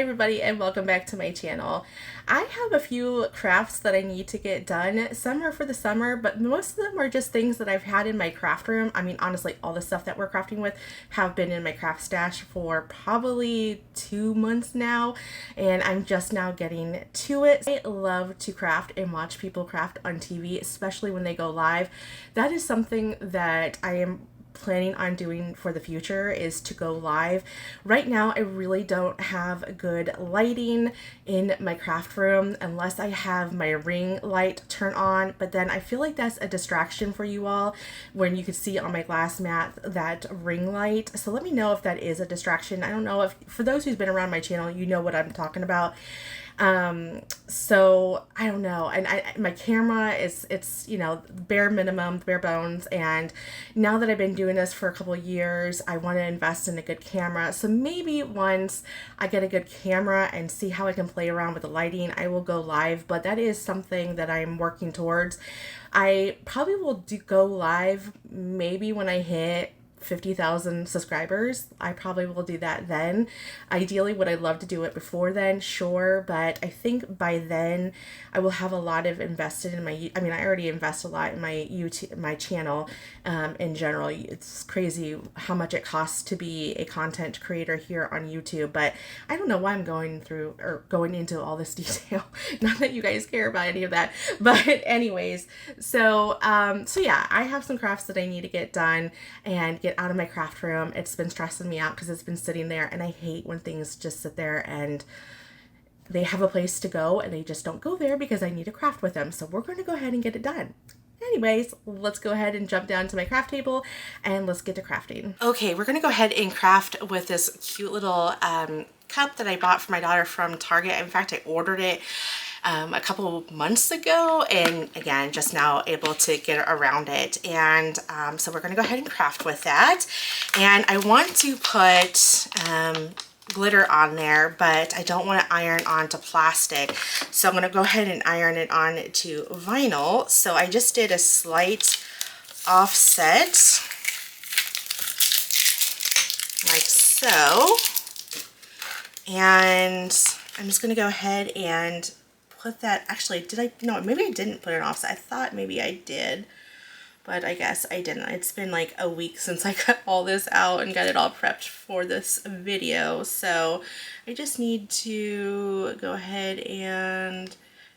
everybody, and welcome back to my channel. I have a few crafts that I need to get done. Some are for the summer, but most of them are just things that I've had in my craft room. I mean, honestly, all the stuff that we're crafting with have been in my craft stash for probably 2 months now, and I'm just now getting to it. I love to craft and watch people craft on TV, especially when they go live. That is something that I am planning on doing for the future, is to go live. Right now I really don't have good lighting in my craft room unless I have my ring light turned on, but then I feel like that's a distraction for you all when you can see on my glass mat that ring light. So let me know if that is a distraction. I don't know if, for those who's been around my channel, you know what I'm talking about. So I don't know. And my camera it's, you know, bare minimum, bare bones. And now that I've been doing this for a couple of years, I want to invest in a good camera. So maybe once I get a good camera and see how I can play around with the lighting, I will go live. But that is something that I'm working towards. I probably will go live maybe when I hit 50,000 subscribers. I probably will do that then. Ideally, would I love to do it before then? Sure, but I think by then I will have a lot of invested in my, I mean, I already invest a lot in my YouTube, my channel in general. It's crazy how much it costs to be a content creator here on YouTube, but I don't know why I'm going through or going into all this detail. Not that you guys care about any of that, but anyways, so yeah, I have some crafts that I need to get done and get out of my craft room. It's been stressing me out because it's been sitting there, and I hate when things just sit there and they have a place to go and they just don't go there because I need to craft with them. So we're going to go ahead and get it done. Anyways, let's go ahead and jump down to my craft table and let's get to crafting. Okay, we're going to go ahead and craft with this cute little cup that I bought for my daughter from Target. In fact, I ordered it a couple of months ago, and again, just now able to get around it. And so we're going to go ahead and craft with that. And I want to put glitter on there, but I don't want to iron onto plastic. So I'm going to go ahead and iron it on to vinyl. So I just did a slight offset like so. And I'm just going to go ahead and put that, actually, did I, no, maybe I didn't put an offset. I thought maybe I did, but I guess I didn't. It's been like a week since I got all this out and got it all prepped for this video. So I just need to go ahead and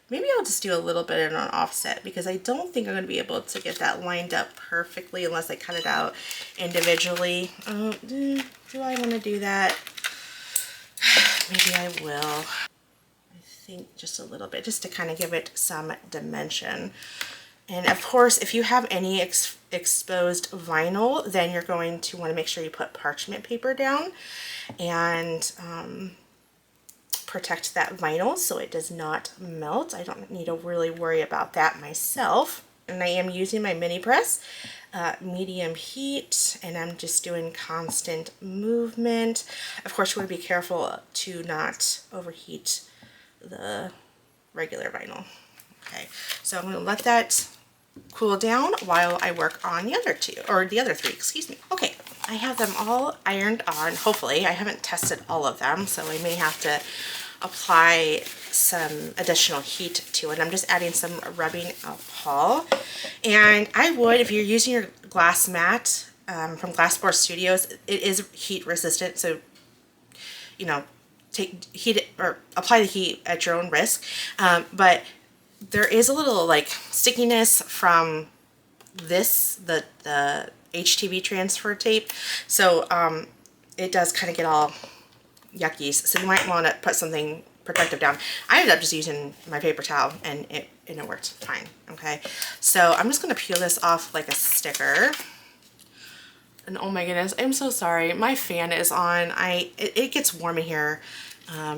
maybe I'll just do a little bit of an offset because I don't think I'm going to be able to get that lined up perfectly unless I cut it out individually. Do I want to do that? Maybe I will. Think just a little bit, just to kind of give it some dimension. And of course, if you have any exposed vinyl, then you're going to want to make sure you put parchment paper down and protect that vinyl so it does not melt. I don't need to really worry about that myself. And I am using my mini press, medium heat, and I'm just doing constant movement. Of course, you want to be careful to not overheat the regular vinyl. Okay, so I'm going to let that cool down while I work on the other two, or the other three, excuse me. Okay, I have them all ironed on, hopefully. I haven't tested all of them, so I may have to apply some additional heat to it. I'm just adding some rubbing alcohol. And I would, if you're using your glass mat from Glassboard Studios, it is heat resistant, so, you know, heat it or apply the heat at your own risk, but there is a little like stickiness from this, the HTV transfer tape, so it does kind of get all yucky, so you might want to put something protective down. I ended up just using my paper towel and it worked fine. Okay, so I'm just going to peel this off like a sticker. And oh my goodness, I'm so sorry. My fan is on. It gets warm in here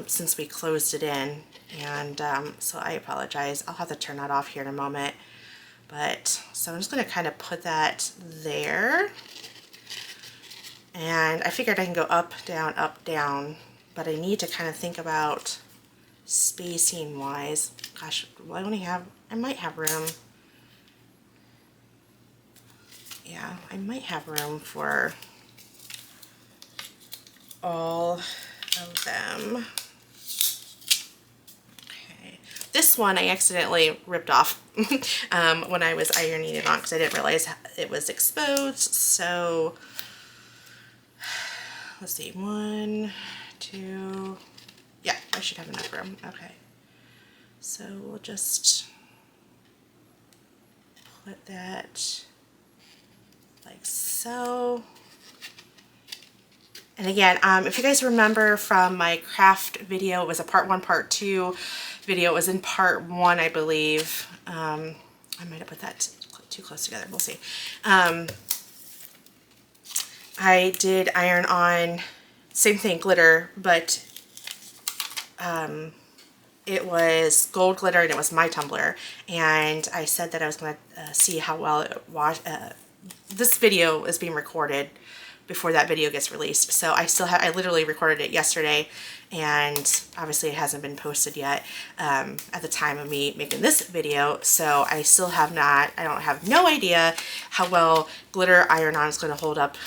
since we closed it in. And so I apologize. I'll have to turn that off here in a moment. But so I'm just going to kind of put that there. And I figured I can go up, down. But I need to kind of think about spacing wise. Gosh, I might have room. Yeah, I might have room for all of them. This one I accidentally ripped off when I was ironing it on because I didn't realize it was exposed. So let's see, 1, 2, yeah, I should have enough room. Okay, so we'll just put that like so. And again, if you guys remember from my craft video, it was a part 1, part 2 video. It was in part 1, I believe. I might have put that too close together. We'll see. I did iron on, same thing, glitter, but it was gold glitter and it was my tumbler. And I said that I was going to see how well it washed. This video is being recorded before that video gets released. So I still have, I literally recorded it yesterday, and obviously it hasn't been posted yet at the time of me making this video. So I still have not, I don't have no idea how well glitter iron-on is going to hold up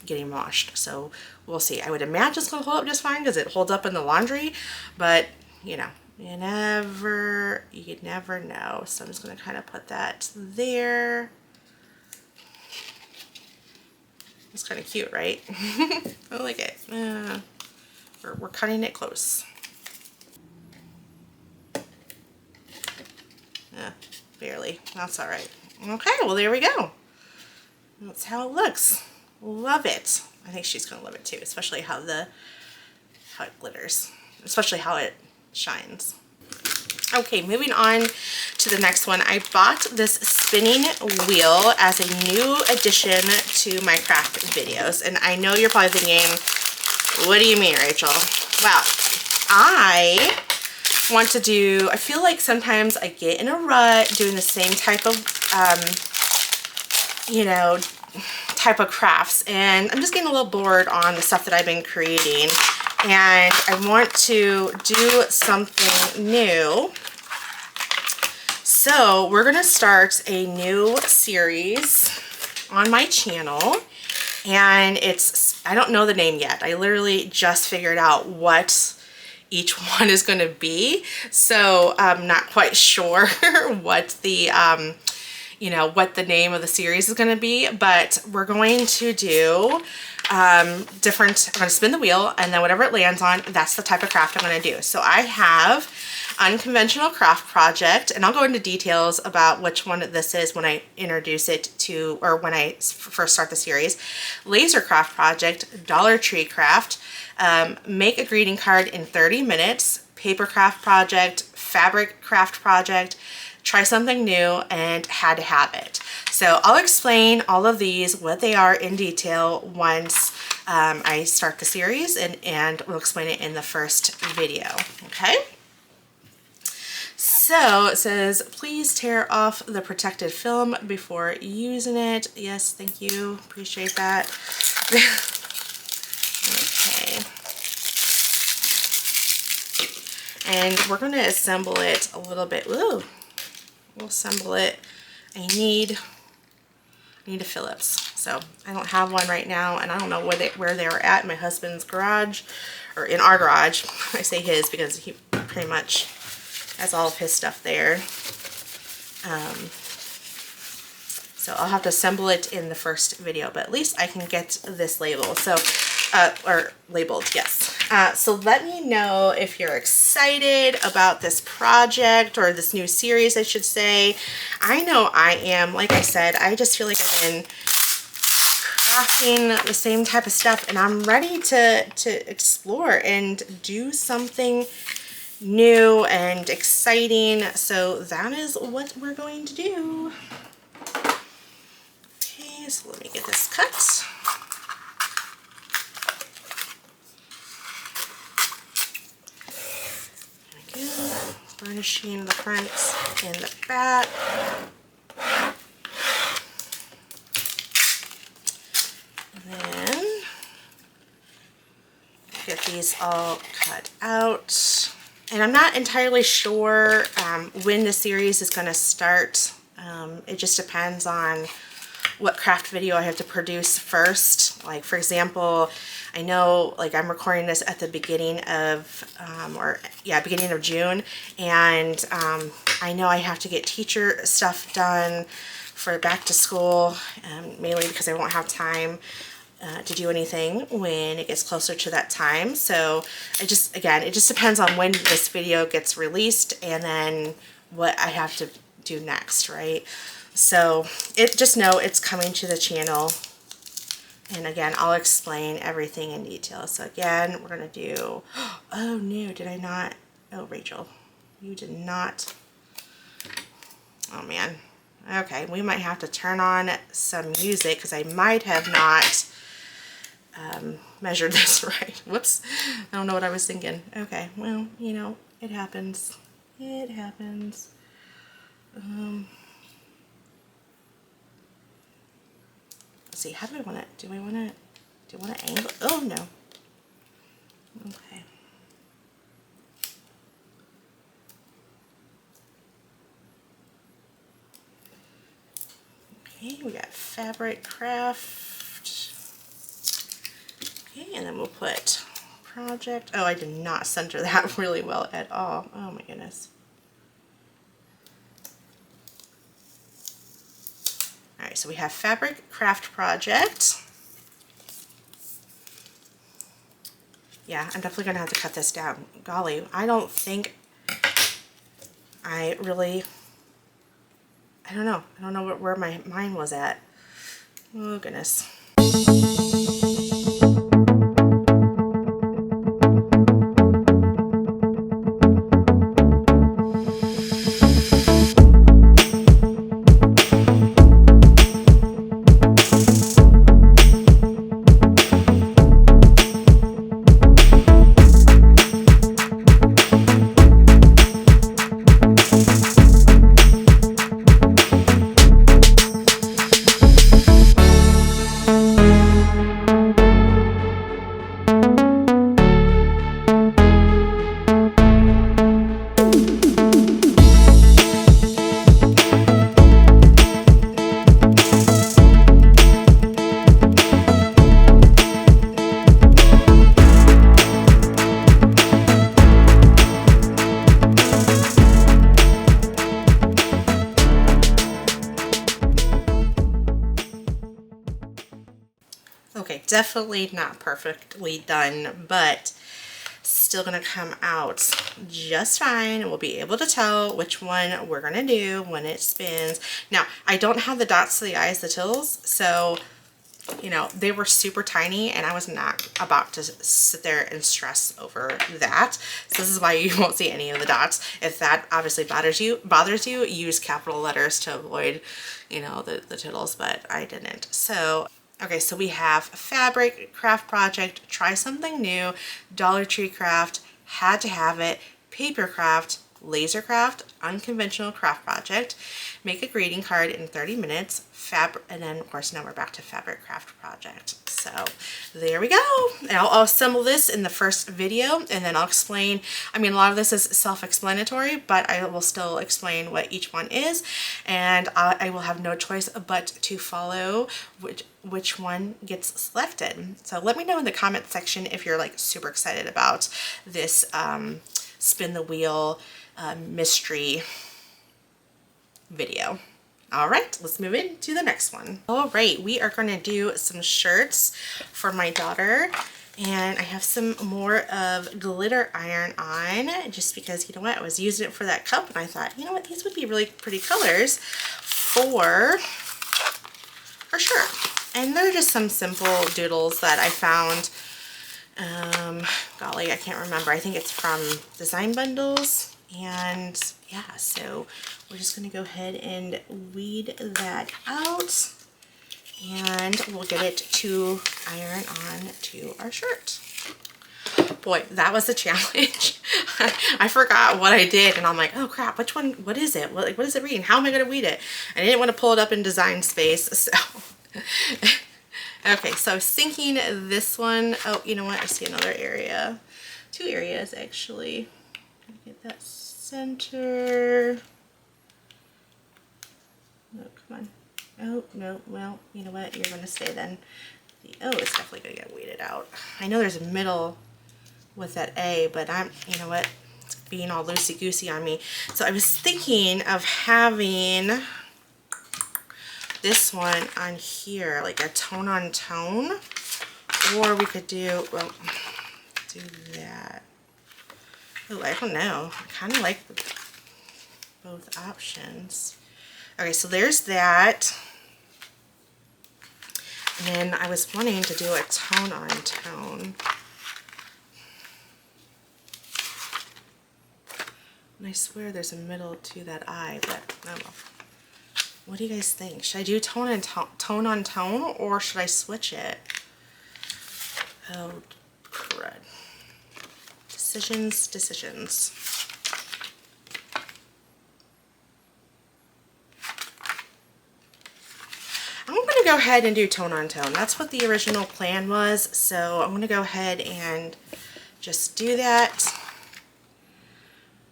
getting washed. So we'll see. I would imagine it's going to hold up just fine because it holds up in the laundry, but you know, you never know. So I'm just going to kind of put that there. It's kind of cute, right? I like it. We're cutting it close. Barely. That's all right. Okay, well, there we go. That's how it looks. Love it. I think she's going to love it too, especially how it glitters, especially how it shines. Okay, moving on to the next one. I bought this spinning wheel as a new addition to my craft videos. And I know you're probably thinking, what do you mean, Rachel? Well, I want to do, I feel like sometimes I get in a rut doing the same type of, you know, type of crafts. And I'm just getting a little bored on the stuff that I've been creating. And I want to do something new. So we're going to start a new series on my channel, and it's, I don't know the name yet. I literally just figured out what each one is going to be. So I'm not quite sure what the, you know, what the name of the series is going to be, but we're going to do different, I'm going to spin the wheel, and then whatever it lands on, that's the type of craft I'm going to do. So I have unconventional craft project, and I'll go into details about which one this is when I introduce it to, or when I first start the series. Laser craft project, Dollar Tree craft, make a greeting card in 30 minutes, paper craft project, fabric craft project, try something new, and had to have it. So I'll explain all of these, what they are in detail once I start the series, and we'll explain it in the first video, okay? So it says, please tear off the protected film before using it. Yes, thank you. Appreciate that. Okay. And we're going to assemble it a little bit. Ooh. We'll assemble it. I need a Phillips. So I don't have one right now, and I don't know where they were at in my husband's garage, or in our garage. I say his because he pretty much has all of his stuff there. So I'll have to assemble it in the first video, but at least I can get this label. So, or labeled, yes. So let me know if you're excited about this project, or this new series, I should say. I know I am. Like I said, I just feel like I've been crafting the same type of stuff, and I'm ready to explore and do something new and exciting. So that is what we're going to do. Okay, so let me get this cut. There we go. Burnishing the front and the back. And then get these all cut out. And I'm not entirely sure when the series is going to start. It just depends on what craft video I have to produce first. Like for example, I know like I'm recording this at the beginning of, beginning of June, and I know I have to get teacher stuff done for back to school, mainly because I won't have time to do anything when it gets closer to that time. So it just depends on when this video gets released and then what I have to do next, right? So just know it's coming to the channel. And again, I'll explain everything in detail. So again, we're gonna do, oh no, did I not? Oh, Rachel, you did not. Oh man. Okay, we might have to turn on some music because I might have not measured this right. Whoops, I don't know what I was thinking. Okay, well, you know, it happens. It happens. Let's see, how do I want it? Do I want to angle? Oh no. Okay. Okay, we got fabric craft. Okay, and then we'll put project. Oh, I did not center that really well at all. Oh my goodness. All right, so we have fabric craft project. Yeah, I'm definitely gonna have to cut this down. Golly, I don't think I really, I don't know where my mind was at. Oh goodness. Okay, definitely not perfectly done, but still gonna come out just fine. We'll be able to tell which one we're gonna do when it spins. Now, I don't have the dots to the eyes, the tills, so you know, they were super tiny and I was not about to sit there and stress over that. So this is why you won't see any of the dots. If that obviously bothers you, use capital letters to avoid, you know, the tittles, but I didn't. So, okay, so we have fabric craft project, try something new, Dollar Tree craft, had to have it, paper craft, laser craft, unconventional craft project, make a greeting card in 30 minutes, and then of course now we're back to fabric craft project. So there we go. And I'll assemble this in the first video and then I'll explain. I mean, a lot of this is self-explanatory, but I will still explain what each one is, and I will have no choice but to follow which one gets selected. So let me know in the comment section if you're like super excited about this spin the wheel mystery video. All right, let's move into the next one. All right, we are going to do some shirts for my daughter, and I have some more of glitter iron on just because, you know what, I was using it for that cup and I thought, you know what, these would be really pretty colors for her shirt. And they're just some simple doodles that I found. Golly, I can't remember. I think it's from Design Bundles. And yeah, so we're just going to go ahead and weed that out. And we'll get it to iron on to our shirt. Boy, that was a challenge. I forgot what I did and I'm like, oh crap, which one, what is it? What is it reading? How am I going to weed it? I didn't want to pull it up in Design Space, so. Okay, so I was thinking this one, oh, you know what, I see another area. Two areas actually. Get that center. Oh, come on. Oh, no, well, you know what, you're gonna stay then. Oh, it's definitely gonna get weeded out. I know there's a middle with that A, but you know what, it's being all loosey-goosey on me. So I was thinking of having this one on here, like a tone on tone, or we could do, well, do that. Oh, I don't know. I kind of like both options. Okay, so there's that. And then I was wanting to do a tone on tone. And I swear there's a middle to that eye, but I don't know. What do you guys think? Should I do tone on tone, or should I switch it? Oh, crud. Decisions. I'm going to go ahead and do tone on tone. That's what the original plan was, so I'm going to go ahead and just do that.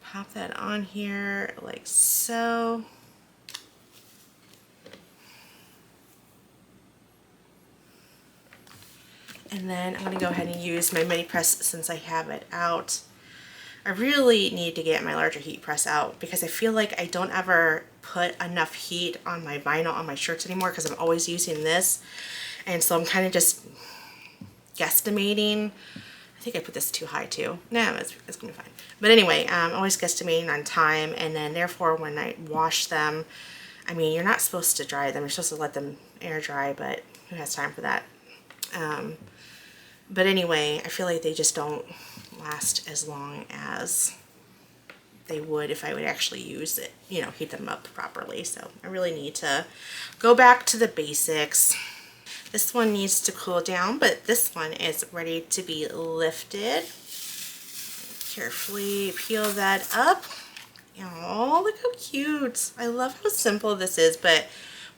Pop that on here like so. And then I'm going to go ahead and use my mini press since I have it out. I really need to get my larger heat press out because I feel like I don't ever put enough heat on my vinyl on my shirts anymore because I'm always using this. And so I'm kind of just guesstimating. I think I put this too high too. No, it's going to be fine. But anyway, I'm always guesstimating on time, and then therefore when I wash them, I mean, you're not supposed to dry them. You're supposed to let them air dry, but who has time for that? But anyway, I feel like they just don't last as long as they would if I would actually use it, you know, heat them up properly. So I really need to go back to the basics. This one needs to cool down, but this one is ready to be lifted. Carefully peel that up. Oh, look how cute. I love how simple this is, but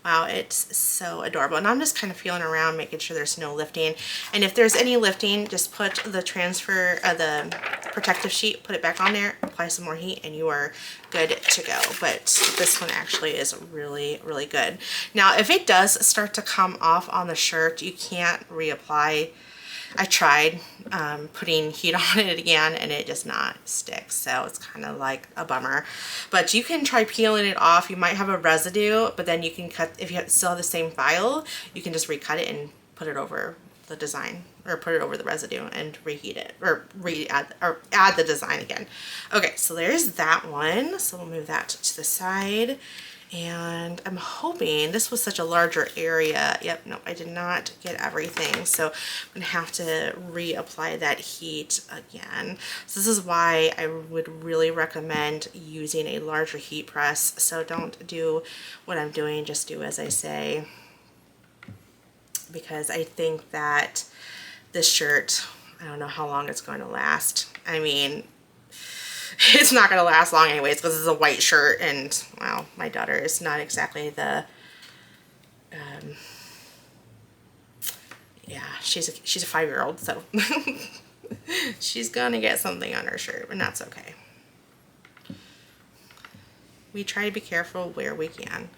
wow, it's so adorable. And I'm just kind of feeling around, making sure there's no lifting. And if there's any lifting, just put the the protective sheet, put it back on there, apply some more heat, and you are good to go. But this one actually is really, really good. Now, if it does start to come off on the shirt, you can't reapply. I tried putting heat on it again, and it does not stick, so it's kind of like a bummer. But you can try peeling it off. You might have a residue, but then you can cut, if you still have the same file, you can just recut it and put it over the design, or put it over the residue and reheat it, or add the design again. Okay, so there's that one. So we'll move that to the side. And I'm hoping, this was such a larger area. Yep, no, I did not get everything. So I'm gonna have to reapply that heat again. So this is why I would really recommend using a larger heat press. So don't do what I'm doing, just do as I say. Because I think that this shirt, I don't know how long it's going to last. I mean, it's not going to last long anyways because it's a white shirt, and well, my daughter is not exactly the yeah, she's a 5-year-old, so she's gonna get something on her shirt, and that's okay. We try to be careful where we can.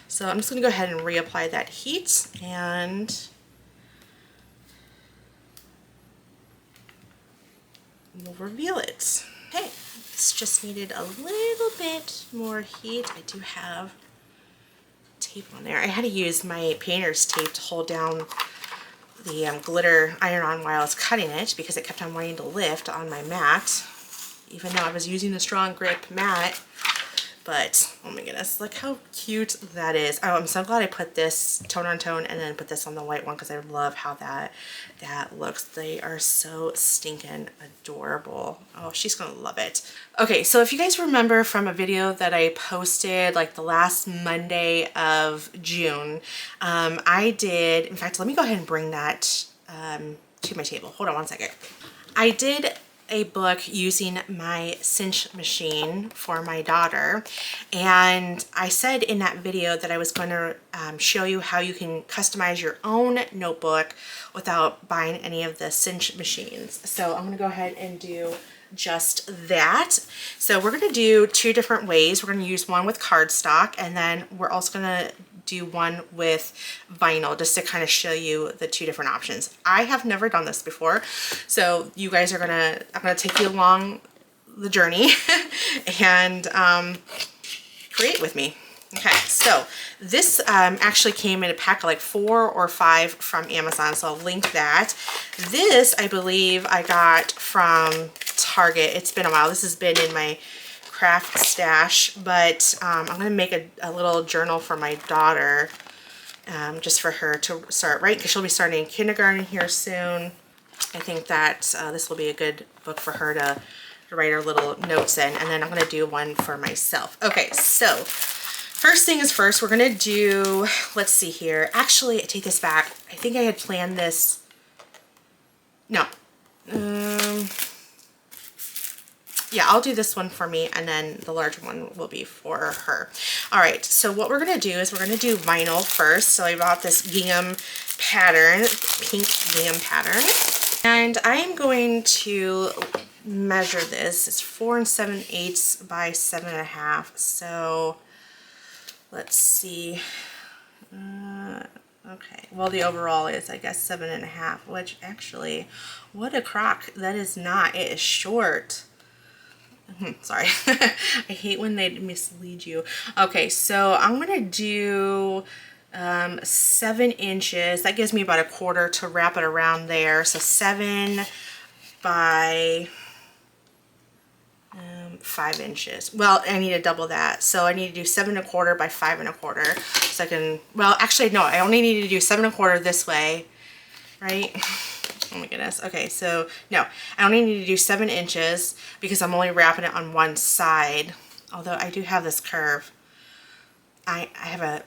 So I'm just gonna go ahead and reapply that heat, and we'll reveal it. Okay. This just needed a little bit more heat. I do have tape on there. I had to use my painter's tape to hold down the glitter iron-on while I was cutting it because it kept on wanting to lift on my mat, even though I was using a strong grip mat. But oh my goodness, look how cute that is. Oh, I'm so glad I put this tone on tone and then put this on the white one because I love how that looks. They are so stinking adorable. Oh, she's gonna love it. Okay, so if you guys remember from a video that I posted like the last Monday of June, I did, in fact, let me go ahead and bring that to my table. Hold on one second. I did a book using my cinch machine for my daughter, and I said in that video that I was going to show you how you can customize your own notebook without buying any of the cinch machines. So I'm going to go ahead and do just that. So we're going to do 2 different ways. We're going to use one with cardstock, and then we're also going to do one with vinyl just to kind of show you the two different options. I have never done this before, so you guys are I'm gonna take you along the journey and create with me. Okay, so this actually came in a pack of like 4 or 5 from Amazon, so I'll link that. This, I believe, I got from Target. It's been a while. This has been in my craft stash, but I'm gonna make a little journal for my daughter, just for her to start writing, because she'll be starting kindergarten here soon. I think that this will be a good book for her to write her little notes in, and then I'm gonna do one for myself. Okay, so first thing is first, we're gonna do, let's see here. Actually, I take this back. I think I had planned this. No. Yeah, I'll do this one for me, and then the larger one will be for her. All right, so what we're gonna do is we're gonna do vinyl first. So I bought this gingham pattern, pink gingham pattern. And I am going to measure this. It's 4 7/8 by 7.5. So let's see. Okay, well, the overall is, I guess, 7.5, which actually, what a crock. That is not. It is short. Sorry. I hate when they mislead you. Okay, so I'm gonna do 7 inches. That gives me about 1/4 to wrap it around there. So 7 by 5 inches. Well, I need to double that. So I need to do 7 1/4 by 5 1/4. So I can, well, actually, no, I only need to do 7 1/4 this way, right? Oh my goodness. Okay, so no, I only need to do 7 inches because I'm only wrapping it on one side. Although I do have this curve. I have a,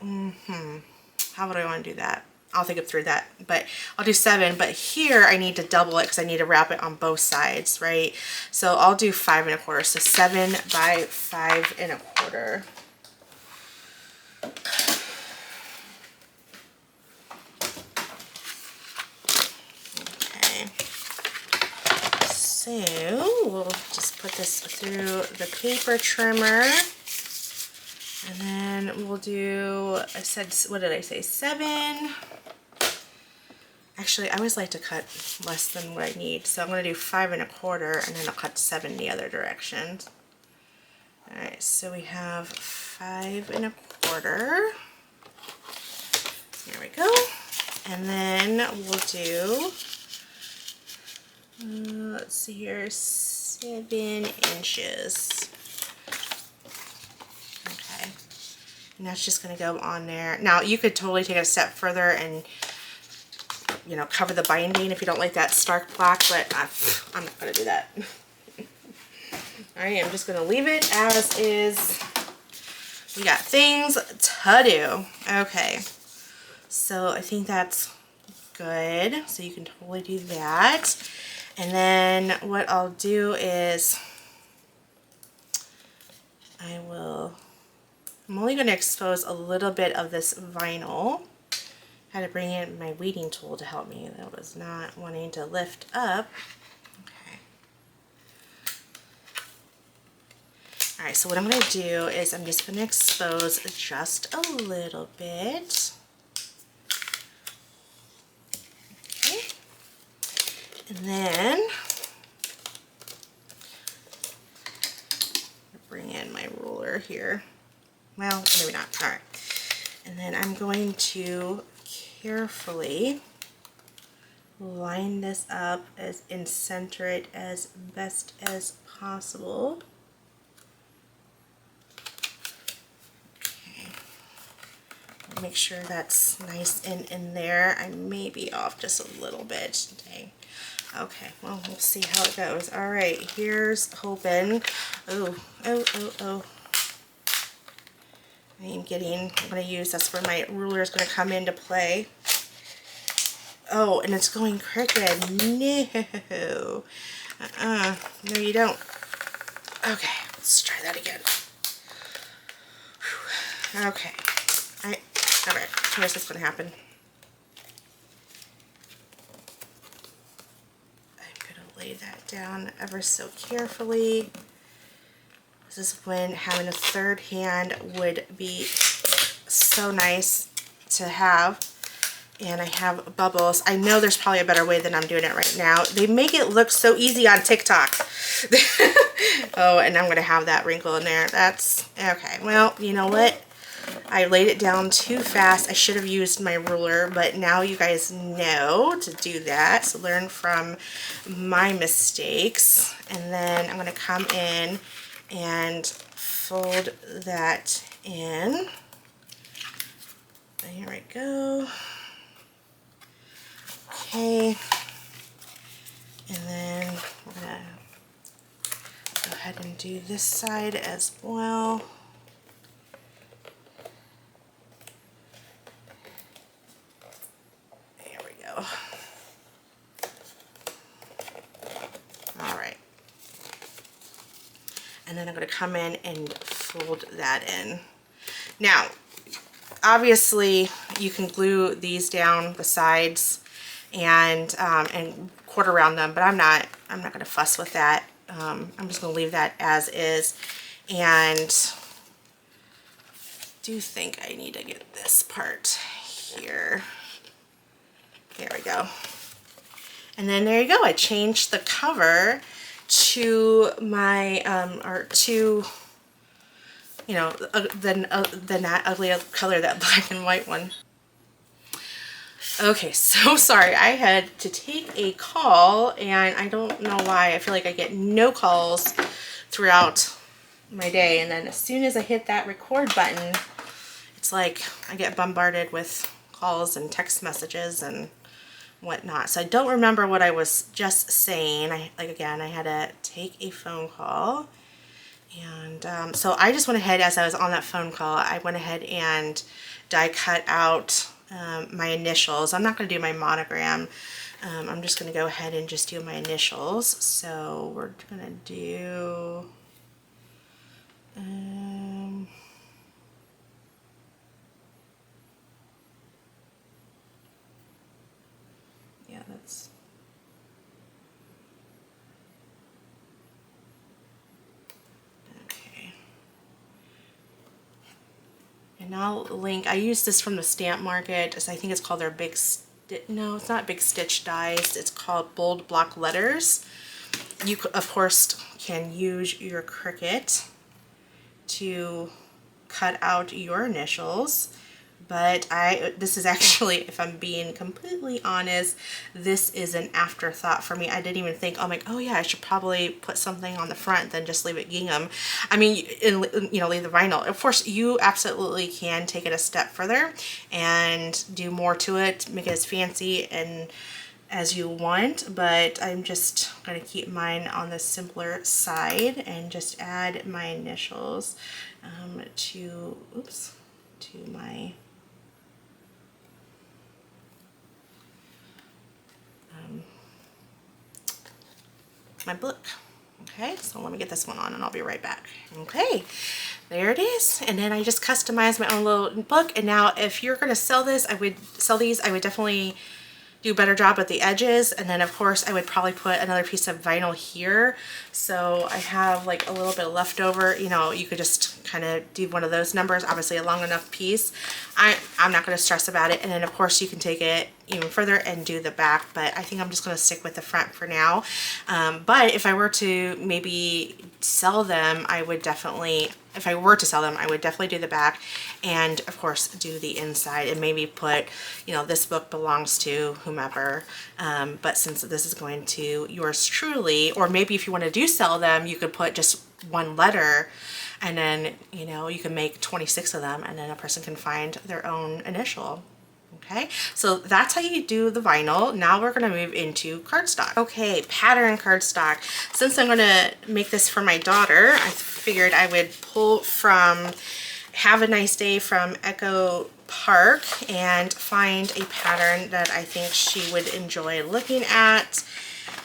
how would I want to do that? I'll think of through that, but I'll do 7, but here I need to double it because I need to wrap it on both sides, right? So I'll do 5 1/4, so 7 by 5 1/4. Okay, so we'll just put this through the paper trimmer. And then we'll do, I said, what did I say, 7? Actually, I always like to cut less than what I need. So I'm going to do 5 1/4, and then I'll cut 7 the other direction. Alright, so we have 5 1/4. There we go. And then we'll do, let's see here, 7 inches. And that's just going to go on there. Now, you could totally take it a step further and, you know, cover the binding if you don't like that stark black, but I'm not going to do that. Alright, I'm just going to leave it as is. We got things to do. Okay, so I think that's good. So you can totally do that. And then what I'll do is I'm only going to expose a little bit of this vinyl. I had to bring in my weeding tool to help me. That was not wanting to lift up. Okay. Alright, so what I'm going to do is I'm just going to expose just a little bit. Okay. And then bring in my ruler here. Well, maybe not. All right. And then I'm going to carefully line this up and center it as best as possible. Okay. Make sure that's nice and in there. I may be off just a little bit. Dang. Okay, well, we'll see how it goes. All right, here's hoping. Oh. I'm going to use, that's where my ruler is going to come into play. Oh, and it's going crooked. No. No, you don't. Okay, let's try that again. Whew. Okay. Alright, here's what's going to happen. I'm going to lay that down ever so carefully. This is when having a third hand would be so nice. to have. And I have bubbles. I know there's probably a better way than I'm doing it right now. They make it look so easy on TikTok. Oh, and I'm gonna have that wrinkle in there. That's okay. Well, you know what? I laid it down too fast. I should have used my ruler, but now you guys know to do that. So learn from my mistakes. And then I'm gonna come in and fold that in. Here we go. Okay, and then we're gonna go ahead and do this side as well. There we go. All right. And then I'm gonna come in and fold that in. Now, obviously, you can glue these down the sides and quarter round them, but I'm not gonna fuss with that. I'm just gonna leave that as is, and do think I need to get this part here. There we go. And then there you go. I changed the cover to my you know, the not ugly color, that black and white one. Okay, so sorry, I had to take a call, and I don't know why. I feel like I get no calls throughout my day, and then as soon as I hit that record button, it's like I get bombarded with calls and text messages and whatnot. So I don't remember what I was just saying. Again, I had to take a phone call, and so I just went ahead, as I was on that phone call, I went ahead and die cut out my initials. I'm not going to do my monogram. I'm just going to go ahead and just do my initials. So we're going to do yeah, that's okay. And I'll link, I use this from the Stamp Market. I think it's called their big, no, it's not Big Stitch dies. It's called Bold Block Letters. You, of course, can use your Cricut to cut out your initials. But this is actually, if I'm being completely honest, this is an afterthought for me. I didn't even think, oh yeah, I should probably put something on the front, then just leave it gingham. I mean, you know, leave the vinyl. Of course, you absolutely can take it a step further and do more to it, make it as fancy and as you want, but I'm just going to keep mine on the simpler side and just add my initials to my my book. Okay, so let me get this one on and I'll be right back. Okay, there it is. And then I just customized my own little book. And now if you're going to sell this, I would definitely do a better job at the edges, and then of course I would probably put another piece of vinyl here, so I have like a little bit left over. You know, you could just kind of do one of those numbers, obviously a long enough piece. I'm not going to stress about it, and then of course you can take it even further and do the back, but I think I'm just going to stick with the front for now. But if I were to maybe sell them, I would definitely do the back, and of course do the inside, and maybe put, you know, this book belongs to whomever, but since this is going to yours truly, or maybe if you want to do sell them, you could put just one letter, and then, you know, you can make 26 of them, and then a person can find their own initial. Okay, so that's how you do the vinyl. Now we're going to move into cardstock. Okay, pattern cardstock. Since I'm going to make this for my daughter, I figured I would pull from Have a Nice Day from Echo Park and find a pattern that I think she would enjoy looking at.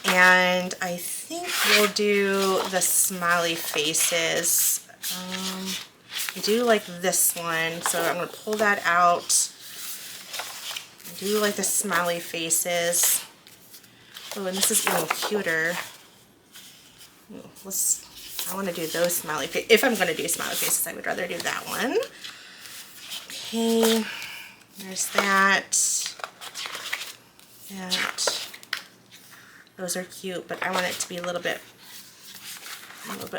And I think we'll do the smiley faces. I do like this one, so I'm going to pull that out. I do like the smiley faces. Oh, and this is even cuter. I want to do those smiley faces. If I'm going to do smiley faces, I would rather do that one. Okay. There's that. Those are cute, but I want it to be a little bit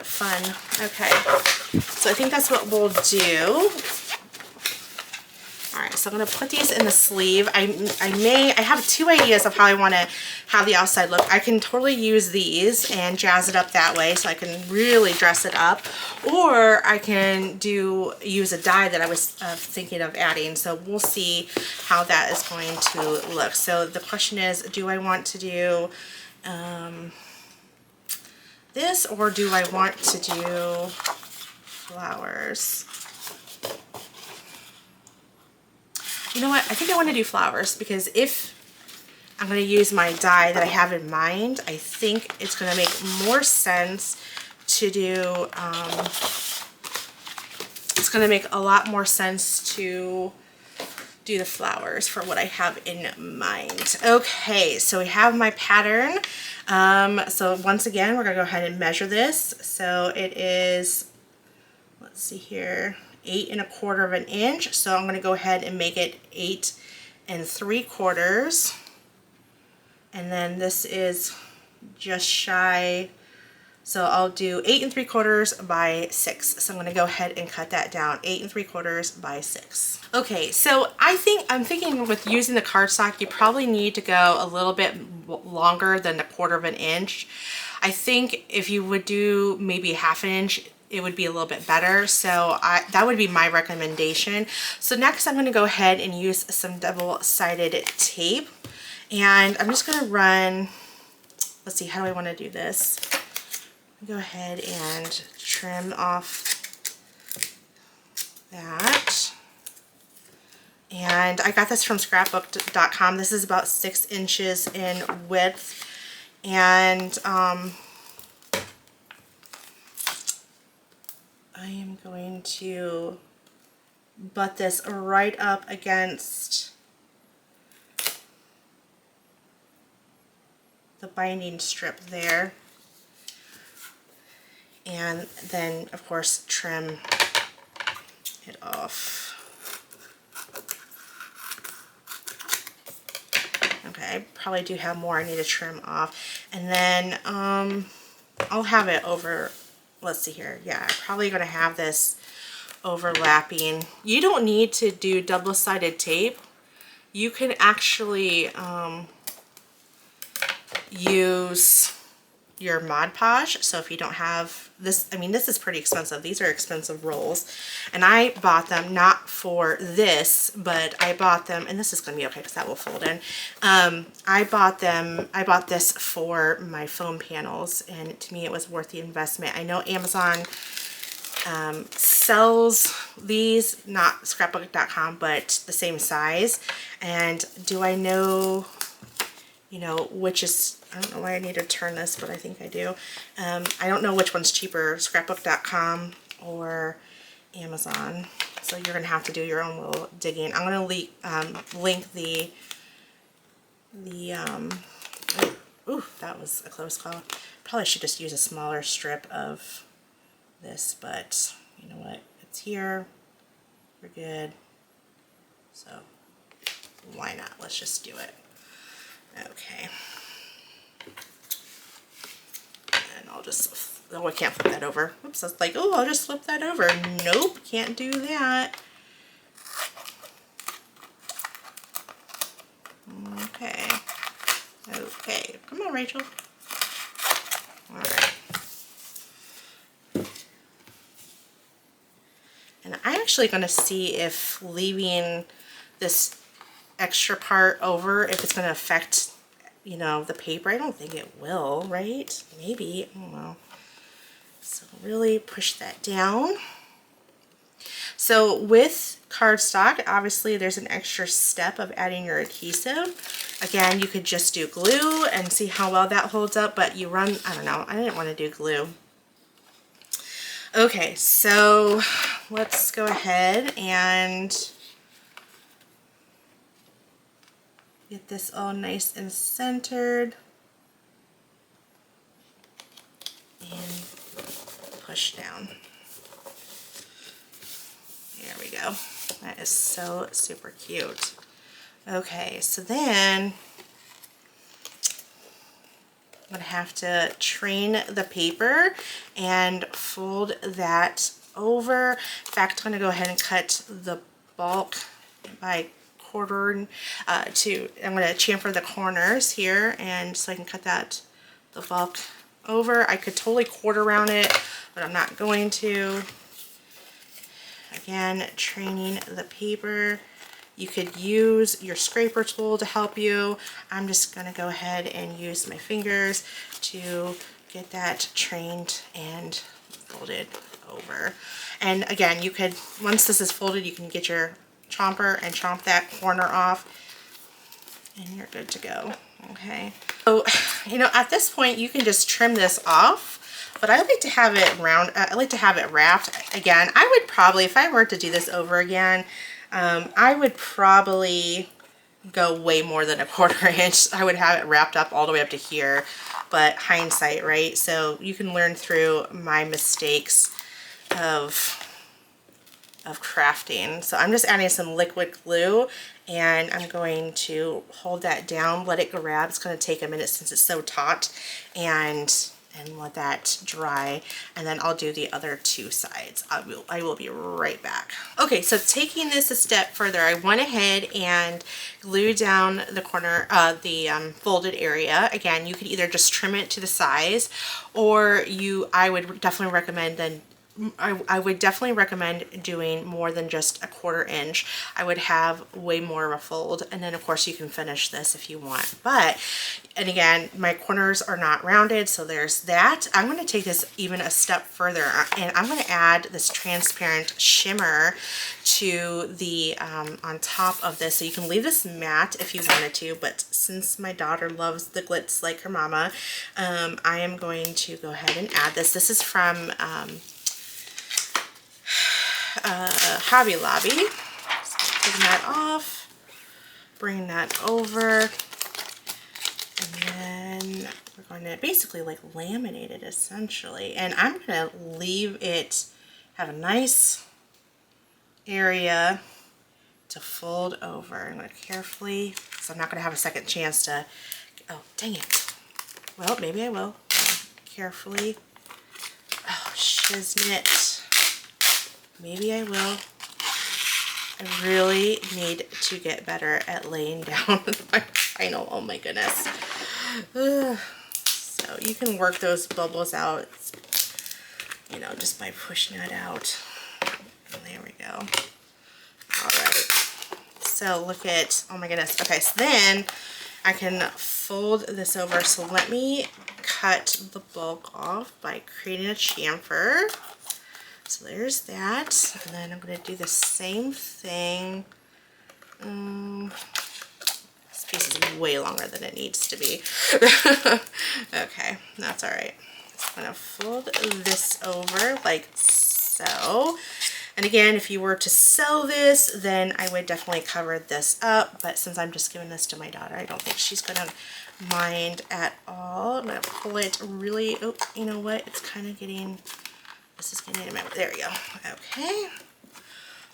fun. Okay, so I think that's what we'll do. All right, so I'm gonna put these in the sleeve. I have two ideas of how I want to have the outside look. I can totally use these and jazz it up that way, so I can really dress it up, or I can use a die that I was thinking of adding. So we'll see how that is going to look. So the question is, do I want to do this, or do I want to do flowers? You know what? I think I want to do flowers, because if I'm going to use my die that I have in mind, I think it's going to make more sense to do, it's going to make a lot more sense to do the flowers for what I have in mind. Okay, so we have my pattern. So once again, we're going to go ahead and measure this. So it is, let's see here, 8 1/4 of an inch. So I'm going to go ahead and make it 8 3/4. And then this is just shy. So I'll do 8 3/4 by 6. So I'm going to go ahead and cut that down. 8 3/4 by 6. Okay, so I'm thinking with using the cardstock, you probably need to go a little bit longer than 1/4 of an inch. I think if you would do maybe 1/2 inch, it would be a little bit better. So that would be my recommendation. So next I'm going to go ahead and use some double-sided tape, and I'm just going to run, let's see, how do I want to do this? Go ahead and trim off that. And I got this from scrapbook.com. This is about 6 inches in width, and I am going to butt this right up against the binding strip there, and then of course trim it off. Okay, I probably do have more I need to trim off, and then I'll have it over, let's see here, yeah, I'm probably going to have this overlapping. You don't need to do double-sided tape. You can actually use your Mod Podge. So if you don't have this, I mean, this is pretty expensive. These are expensive rolls, and I bought them not for this, but I bought them, and this is going to be okay because that will fold in. I bought this for my foam panels, and to me it was worth the investment. I know Amazon sells these, not scrapbook.com, but the same size. And do I know, you know, which is, I don't know why I need to turn this, but I think I do. I don't know which one's cheaper, scrapbook.com or Amazon. So you're going to have to do your own little digging. I'm going to link the ooh, that was a close call. Probably should just use a smaller strip of this, but you know what? It's here. We're good. So why not? Let's just do it. Okay. And I'll just, oh, I can't flip that over. Oops, I was like, oh, I'll just flip that over. Nope, can't do that. Okay. Okay. Come on, Rachel. All right. And I'm actually going to see if leaving this extra part over, if it's going to affect, you know, the paper. I don't think it will, right? Maybe. I don't know. So really push that down. So with cardstock, obviously there's an extra step of adding your adhesive. Again, you could just do glue and see how well that holds up, but you run, I don't know, I didn't want to do glue. Okay, so let's go ahead and get this all nice and centered and push down. There we go. That is so super cute. Okay, so then I'm going to have to train the paper and fold that over. In fact, I'm going to go ahead and cut the bulk by quarter I'm going to chamfer the corners here, and so I can cut the bulk over. I could totally quarter round it, but I'm not going to. Again, training the paper. You could use your scraper tool to help you. I'm just going to go ahead and use my fingers to get that trained and folded over. And again, you could, once this is folded, you can get your chomper and chomp that corner off, and you're good to go. Okay. So, you know, at this point, you can just trim this off, but I like to have it round. I like to have it wrapped. Again, I would probably, if I were to do this over again, I would probably go way more than a quarter inch. I would have it wrapped up all the way up to here, but hindsight, right? So you can learn through my mistakes of crafting. So I'm just adding some liquid glue, and I'm going to hold that down, let it grab. It's going to take a minute since it's so taut, and let that dry, and then I'll do the other two sides. I will be right back. Okay, so taking this a step further, I went ahead and glued down the corner, the folded area. Again, you could either just trim it to the size, or I would definitely recommend then I would definitely recommend doing more than just a quarter inch. I would have way more of a fold, and then of course you can finish this if you want. But, and again, my corners are not rounded, so there's that. I'm going to take this even a step further, and I'm going to add this transparent shimmer to the on top of this. So you can leave this matte if you wanted to, but since my daughter loves the glitz like her mama, I am going to go ahead and add this. This is from Hobby Lobby. So taking that off, bring that over, and then we're going to basically like laminate it essentially. And I'm going to leave it, have a nice area to fold over. I'm going to carefully, so I'm not going to have a second chance to, oh dang it. Well, maybe I will. Carefully. Oh, shiznit. Maybe I will. I really need to get better at laying down my vinyl. Oh my goodness. So you can work those bubbles out, you know, just by pushing it out. There we go. All right. So look at, oh my goodness. Okay, so then I can fold this over. So let me cut the bulk off by creating a chamfer. So there's that, and then I'm going to do the same thing. This piece is way longer than it needs to be. Okay, that's all right. I'm going to fold this over like so. And again, if you were to sew this, then I would definitely cover this up. But since I'm just giving this to my daughter, I don't think she's going to mind at all. I'm going to pull it really, oh, you know what? It's kind of getting... This is getting in my, there we go. Okay.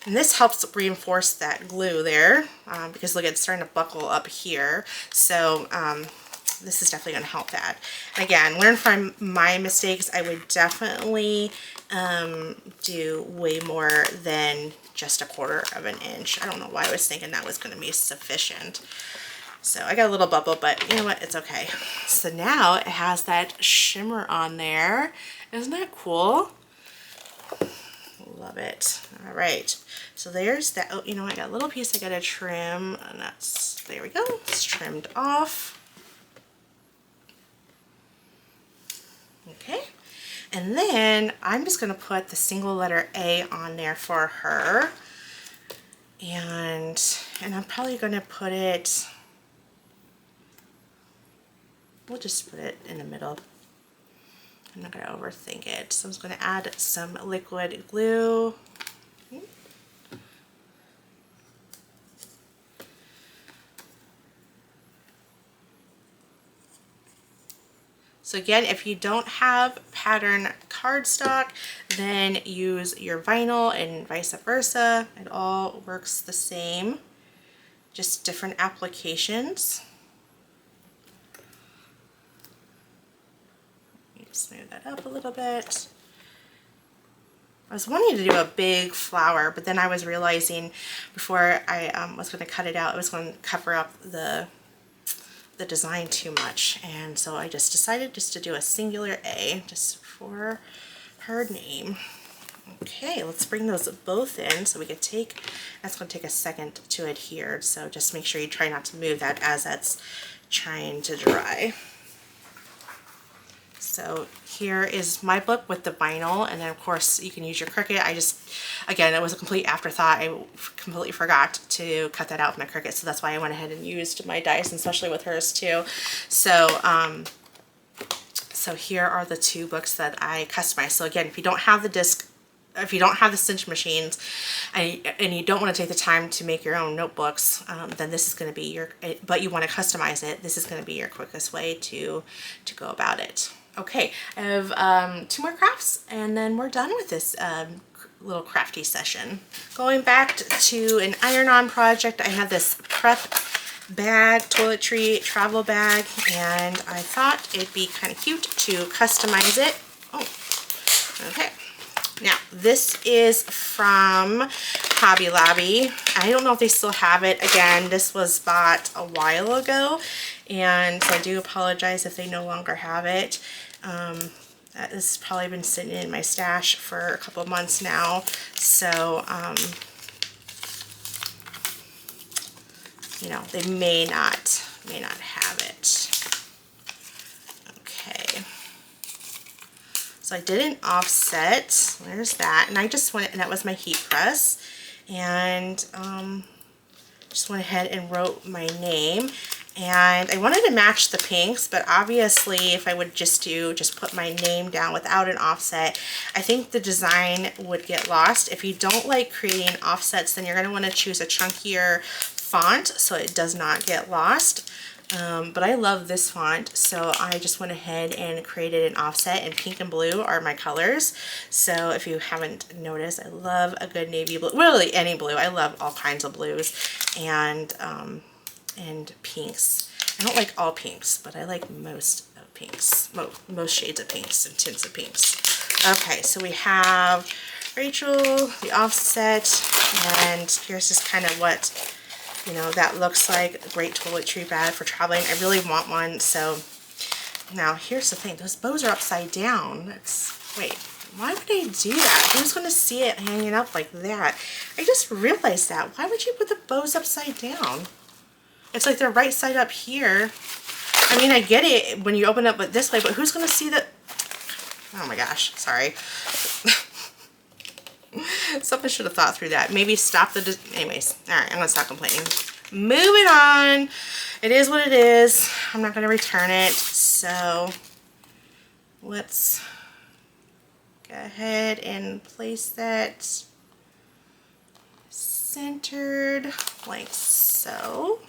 And this helps reinforce that glue there because look, it's starting to buckle up here. So this is definitely going to help that. And again, learn from my mistakes. I would definitely do way more than just a quarter of an inch. I don't know why I was thinking that was going to be sufficient. So I got a little bubble, but you know what? It's okay. So now it has that shimmer on there. Isn't that cool? Love it. All right, so there's that. Oh, you know, I got a little piece I gotta trim, and that's, there we go, it's trimmed off. Okay, and then I'm just gonna put the single letter A on there for her, and I'm probably gonna put it, we'll just put it in the middle. I'm not going to overthink it. So I'm just going to add some liquid glue. So again, if you don't have pattern cardstock, then use your vinyl and vice versa. It all works the same, just different applications. Smooth that up a little bit. I was wanting to do a big flower, but then I was realizing before I was going to cut it out, it was going to cover up the design too much, and so I just decided just to do a singular A just for her name. Okay, let's bring those both in so we could take, that's going to take a second to adhere, so just make sure you try not to move that as that's trying to dry. So here is my book with the vinyl, and then of course you can use your Cricut. I just, again, it was a complete afterthought. I completely forgot to cut that out with my Cricut, so that's why I went ahead and used my dice, and especially with hers too. So so here are the two books that I customized. So again, if you don't have the disc, if you don't have the cinch machines, and you don't want to take the time to make your own notebooks, then this is going to be your, but you want to customize it, this is going to be your quickest way to go about it. Okay, I have 2 more crafts, and then we're done with this little crafty session. Going back to an iron-on project, I have this prep bag, toiletry travel bag, and I thought it'd be kind of cute to customize it. Oh, okay. Now, this is from Hobby Lobby. I don't know if they still have it. Again, this was bought a while ago, and so I do apologize if they no longer have it. This has probably been sitting in my stash for a couple of months now, so you know, they may not have it. Okay. So I did an offset, there's that, and I just went, and that was my heat press, and just went ahead and wrote my name, and I wanted to match the pinks, but obviously if I would just put my name down without an offset, I think the design would get lost. If you don't like creating offsets, then you're going to want to choose a chunkier font so it does not get lost. But I love this font, so I just went ahead and created an offset, and pink and blue are my colors. So if you haven't noticed, I love a good navy blue, really any blue. I love all kinds of blues and pinks. I don't like all pinks, but I like most of pinks, most shades of pinks and tints of pinks. Okay, so we have Rachel, the offset, and here's just kind of what, you know, that looks like. A great toiletry bag for traveling. I really want one. So now here's the thing, those bows are upside down. Wait, why would I do that? Who's going to see it hanging up like that? I just realized that. Why would you put the bows upside down? It's like they're right side up here. I mean, I get it when you open up it this way, but who's going to see that? Oh my gosh, sorry. Someone should have thought through that. Maybe stop the, anyways, all right, I'm gonna stop complaining. Moving on. It is what it is. I'm not gonna return it, so let's go ahead and place that centered like so.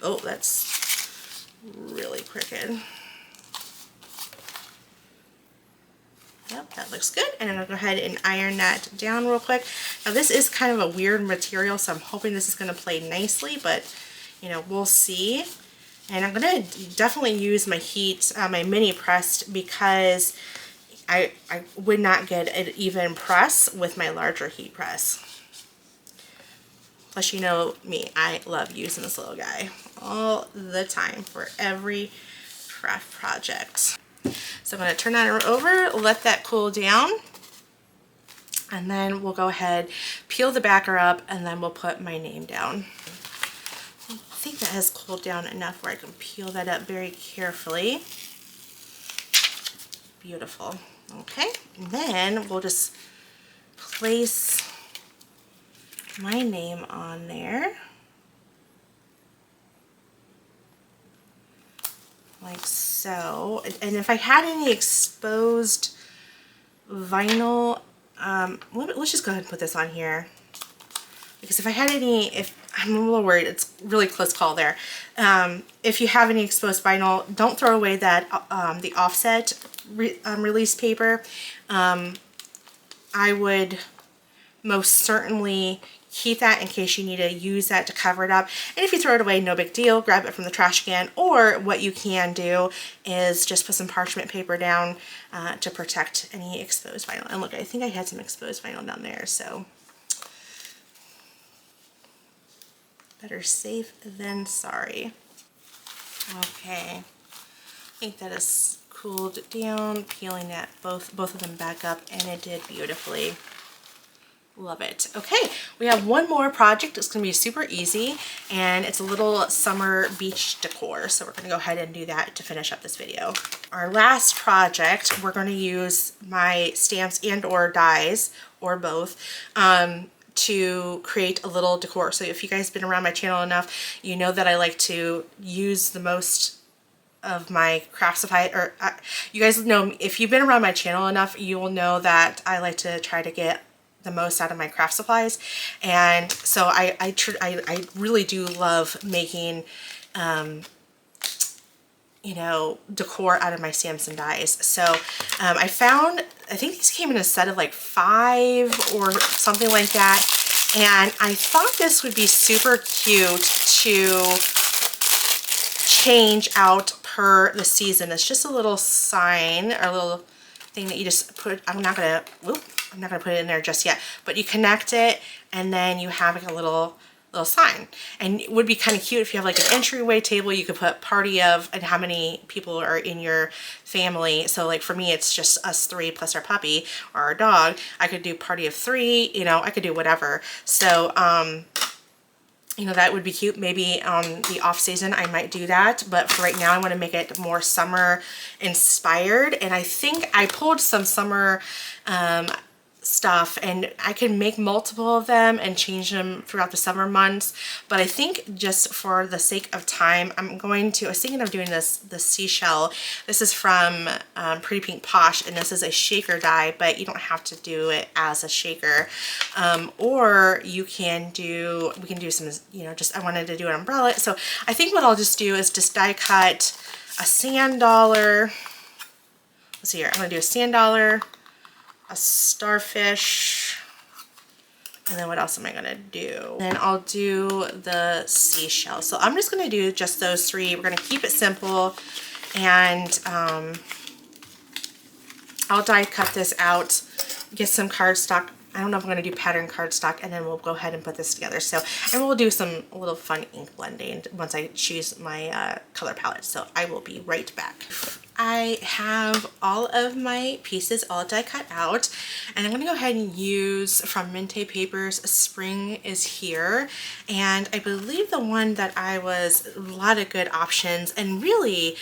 Oh, that's really crooked. Yep, that looks good. And I'm going to go ahead and iron that down real quick. Now this is kind of a weird material, so I'm hoping this is going to play nicely, but you know, we'll see. And I'm going to definitely use my heat, my mini pressed, because I would not get an even press with my larger heat press. Plus, you know me, I love using this little guy all the time for every craft project. So I'm going to turn that over, let that cool down, and then we'll go ahead, peel the backer up, and then we'll put my name down. I think that has cooled down enough where I can peel that up very carefully. Beautiful. Okay, and then we'll just place my name on there. Like so. And if I had any exposed vinyl, let's just go ahead and put this on here, because if I had any, I'm a little worried, it's really close call there. If you have any exposed vinyl, don't throw away that the offset, release paper, I would most certainly keep that in case you need to use that to cover it up. And if you throw it away, no big deal, grab it from the trash can. Or what you can do is just put some parchment paper down to protect any exposed vinyl. And look, I think I had some exposed vinyl down there, so better safe than sorry. Okay, I think that is cooled down, peeling that both of them back up, and it did beautifully. Love it. Okay, we have one more project. It's going to be super easy, and it's a little summer beach decor. So we're going to go ahead and do that to finish up this video. Our last project, we're going to use my stamps and or dies, or both, to create a little decor. So if you guys have been around my channel enough, you know that I like to use the most of my craft supply, or you guys know, if you've been around my channel enough, you will know that I like to try to get the most out of my craft supplies. And so I really do love making you know, decor out of my stamps and dies. So I found, I think these came in a set of like 5 or something like that, and I thought this would be super cute to change out per the season. It's just a little sign, or a little thing that you just put, I'm not gonna put it in there just yet, but you connect it and then you have like a little sign. And it would be kind of cute if you have like an entryway table. You could put party of and how many people are in your family. So like for me, it's just us 3 plus our puppy or our dog. I could do party of 3, you know, I could do whatever. So you know, that would be cute. Maybe the off season I might do that, but for right now I want to make it more summer inspired. And I think I pulled some summer stuff, and I can make multiple of them and change them throughout the summer months. But I think just for the sake of time, I was thinking of doing the seashell. This is from Pretty Pink Posh, and this is a shaker die, but you don't have to do it as a shaker. Or we can do some, you know, just I wanted to do an umbrella. So I think what I'll just do is just die cut a sand dollar. Let's see here, I'm gonna do a sand dollar, a starfish, and then what else am I gonna do? Then I'll do the seashell. So I'm just gonna do just those 3. We're gonna keep it simple, and I'll die cut this out, get some cardstock. I don't know if I'm gonna do pattern cardstock, and then we'll go ahead and put this together. So, and we'll do some little fun ink blending once I choose my color palette. So I will be right back. I have all of my pieces all die cut out, and I'm going to go ahead and use from Minte Papers, Spring is Here. And I believe the one that a lot of good options, and really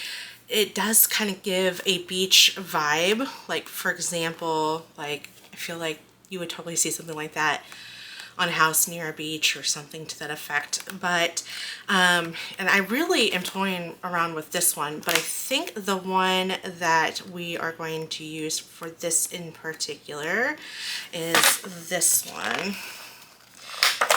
it does kind of give a beach vibe. Like for example, like I feel like you would totally see something like that on a house near a beach or something to that effect. But and I really am toying around with this one, but I think the one that we are going to use for this in particular is this one.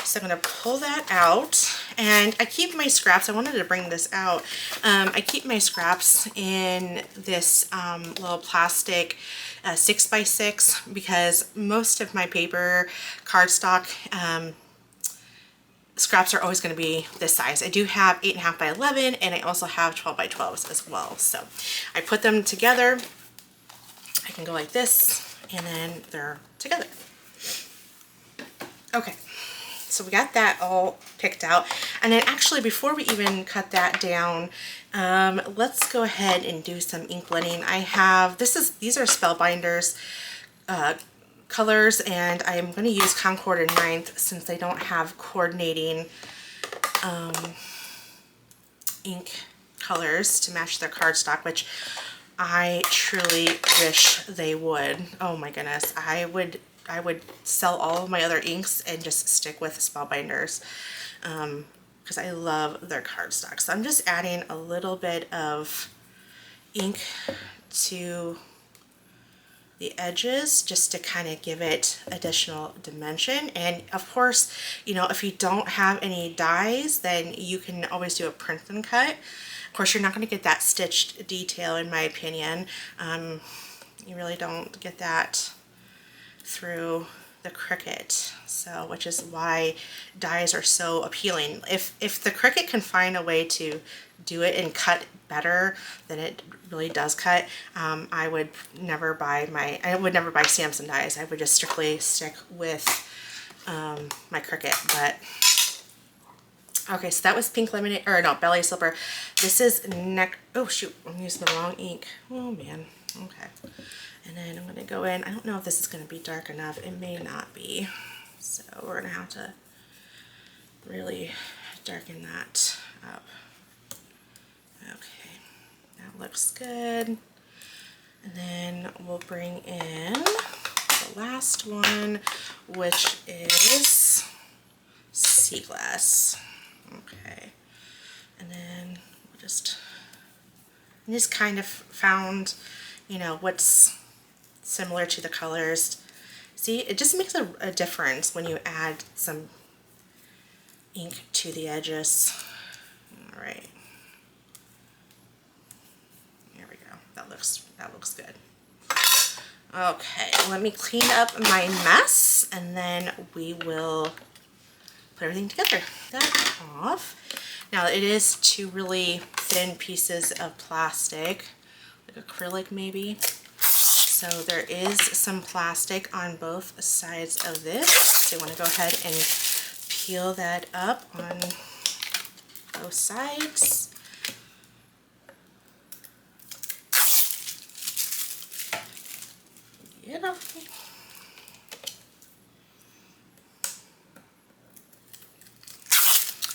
So I'm going to pull that out, and I keep my scraps. I wanted to bring this out. I keep my scraps in this little plastic 6x6, because most of my paper cardstock scraps are always going to be this size. I do have 8.5 by 11, and I also have 12 by 12s as well. So I put them together. I can go like this, and then they're together. Okay. So we got that all picked out. And then actually, before we even cut that down, let's go ahead and do some ink blending. I have, these are Spellbinders colors, and I am going to use Concord and 9th since they don't have coordinating ink colors to match their cardstock, which I truly wish they would. Oh my goodness, I would sell all of my other inks and just stick with Spellbinders because I love their cardstock. So I'm just adding a little bit of ink to the edges just to kind of give it additional dimension. And of course, you know, if you don't have any dies, then you can always do a print and cut. Of course, you're not going to get that stitched detail, in my opinion. You really don't get that through the Cricut, so which is why dies are so appealing. If the Cricut can find a way to do it and cut better than it really does cut, I would never buy Samson dies. I would just strictly stick with my Cricut. But okay, so that was Pink Lemonade, or no, Belly Slipper. This is oh shoot, I'm using the wrong ink. Oh man. Okay. And then I'm going to go in. I don't know if this is going to be dark enough. It may not be. So we're going to have to really darken that up. Okay. That looks good. And then we'll bring in the last one, which is sea glass. Okay. And then we'll just kind of found, you know, what's similar to the colors. See, it just makes a difference when you add some ink to the edges. All right, there we go. That looks good. Okay, let me clean up my mess, and then we will put everything together. That off. Now it is two really thin pieces of plastic, like acrylic maybe. So there is some plastic on both sides of this. So you want to go ahead and peel that up on both sides. Get off me.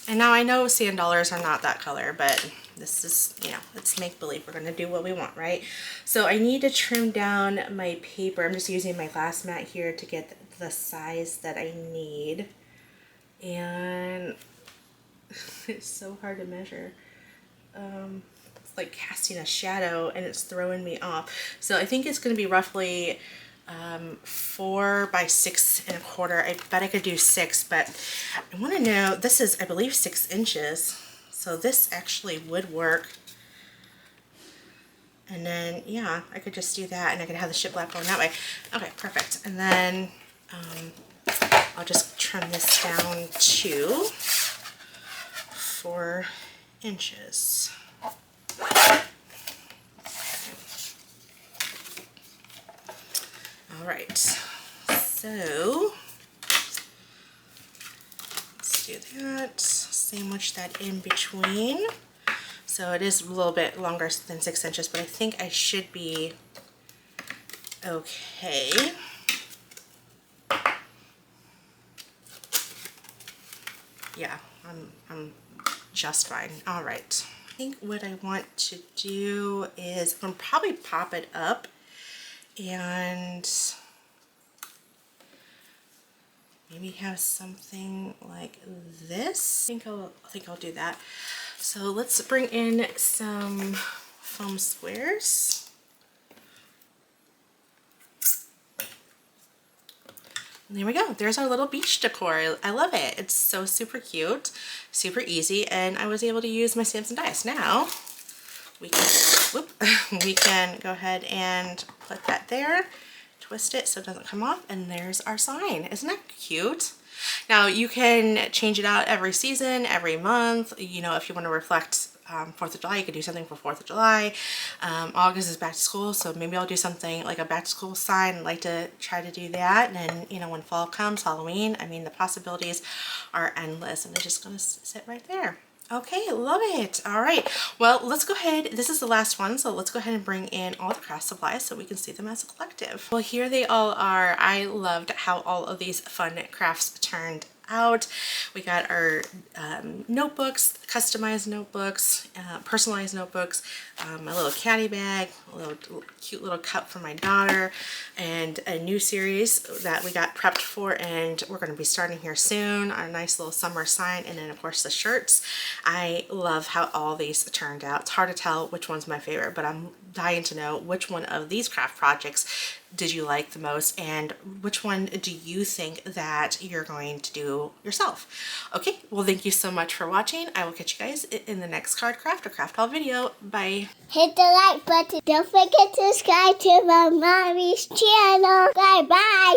And now I know sand dollars are not that color, but this is, you know, it's make-believe. We're going to do what we want, right? So I need to trim down my paper. I'm just using my glass mat here to get the size that I need. And it's so hard to measure. It's like casting a shadow and it's throwing me off. So I think it's going to be roughly 4 by 6.25. I bet I could do 6, but I want to know, this is, I believe, 6 inches. So this actually would work. And then, yeah, I could just do that and I could have the shiplap going that way. Okay, perfect. And then I'll just trim this down to 4 inches. All right, so let's do that. Sandwich that in between. So it is a little bit longer than 6 inches, but I think I should be okay. Yeah, I'm just fine. All right. I think what I want to do is I'm gonna probably pop it up and maybe have something like this. I think I'll do that. So let's bring in some foam squares. And there we go. There's our little beach decor. I love it. It's so super cute, super easy, and I was able to use my Samson dies. Now we can go ahead and put that there, twist it so it doesn't come off, and there's our sign. Isn't that cute? Now you can change it out every season, every month. You know, if you want to reflect 4th of July, you could do something for 4th of July. August is back to school, so maybe I'll do something like a back to school sign. I'd like to try to do that. And then, you know, when fall comes, Halloween, I mean, the possibilities are endless, and it's just going to sit right there. Okay, love it. All right, well, let's go ahead. This is the last one, so let's go ahead and bring in all the craft supplies so we can see them as a collective. Well, here they all are. I loved how all of these fun crafts turned out. We got our notebooks, customized notebooks, personalized notebooks, my little caddy bag, a little cute little cup for my daughter, and a new series that we got prepped for, and we're going to be starting here soon, our nice little summer sign, and then of course the shirts. I love how all these turned out. It's hard to tell which one's my favorite, but I'm dying to know which one of these craft projects did you like the most, and which one do you think that you're going to do yourself? Okay, well, thank you so much for watching. I will catch you guys in the next card craft or craft haul video. Bye. Hit the like button. Don't forget to subscribe to my mommy's channel. Bye bye.